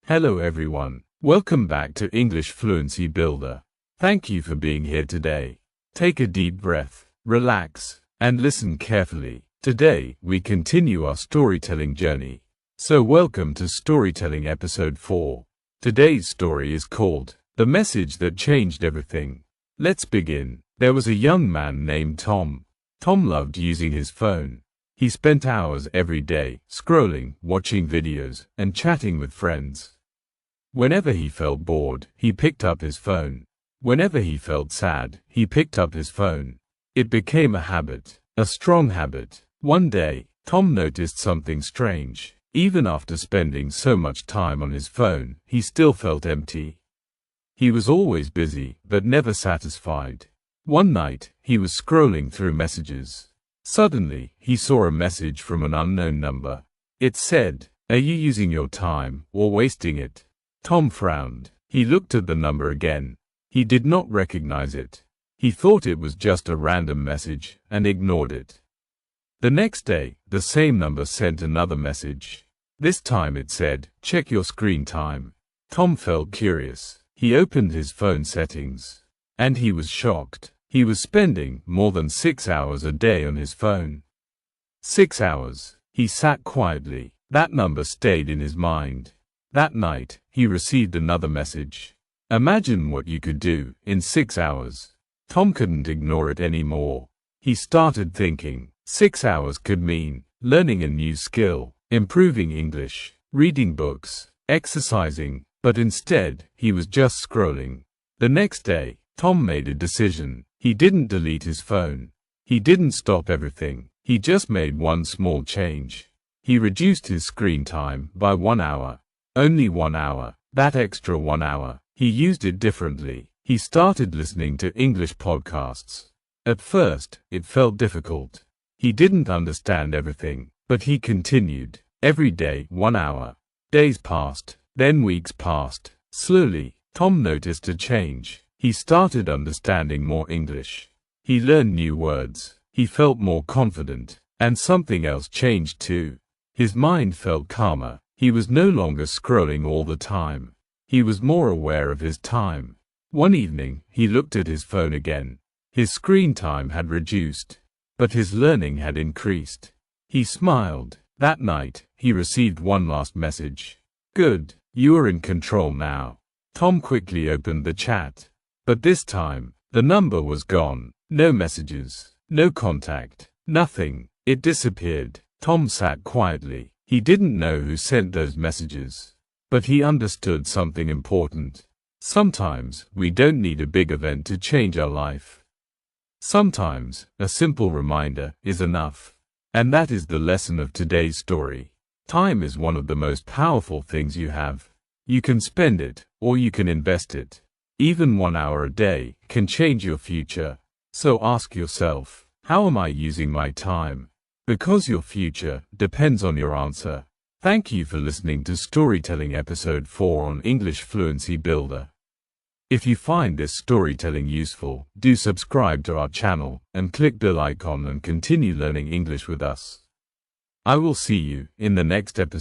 Hello everyone. Welcome back to English Fluency Builder. Thank you for being here today. Take a deep breath, relax, and listen carefully. Today, we continue our storytelling journey. So welcome to Storytelling Episode 4. Today's story is called The Message That Changed Everything. Let's begin. There was a young man named Tom. Tom loved using his phone. He spent hours every day, scrolling, watching videos, and chatting with friends. Whenever he felt bored, he picked up his phone. Whenever he felt sad, he picked up his phone. It became a habit, a strong habit. One day, Tom noticed something strange. Even after spending so much time on his phone, he still felt empty. He was always busy, but never satisfied. One night, he was scrolling through messages. Suddenly, he saw a message from an unknown number. It said, "Are you using your time, or wasting it?" Tom frowned. He looked at the number again. He did not recognize it. He thought it was just a random message, and ignored it. The next day, the same number sent another message. This time it said, "Check your screen time." Tom felt curious. He opened his phone settings. And he was shocked. He was spending more than 6 hours a day on his phone. 6 hours. He sat quietly. That number stayed in his mind. That night, he received another message. Imagine what you could do in 6 hours. Tom couldn't ignore it anymore. He started thinking. 6 hours could mean learning a new skill, improving English, reading books, exercising, but instead, he was just scrolling. The next day, Tom made a decision. He didn't delete his phone. He didn't stop everything. He just made one small change. He reduced his screen time by 1 hour. Only 1 hour. That extra 1 hour, he used it differently. He started listening to English podcasts. At first, it felt difficult. He didn't understand everything, but he continued. Every day, 1 hour. Days passed, then weeks passed. Slowly, Tom noticed a change. He started understanding more English. He learned new words. He felt more confident. And something else changed too. His mind felt calmer. He was no longer scrolling all the time. He was more aware of his time. One evening, he looked at his phone again. His screen time had reduced, but his learning had increased. He smiled. That night, he received one last message. "Good, you are in control now." Tom quickly opened the chat. But this time, the number was gone. No messages, no contact, nothing. It disappeared. Tom sat quietly. He didn't know who sent those messages. But he understood something important. Sometimes, we don't need a big event to change our life. Sometimes, a simple reminder is enough. And that is the lesson of today's story. Time is one of the most powerful things you have. You can spend it, or you can invest it. Even 1 hour a day can change your future. So ask yourself, how am I using my time? Because your future depends on your answer. Thank you for listening to Storytelling Episode 4 on English Fluency Builder. If you find this storytelling useful, do subscribe to our channel and click bell icon and continue learning English with us. I will see you in the next episode.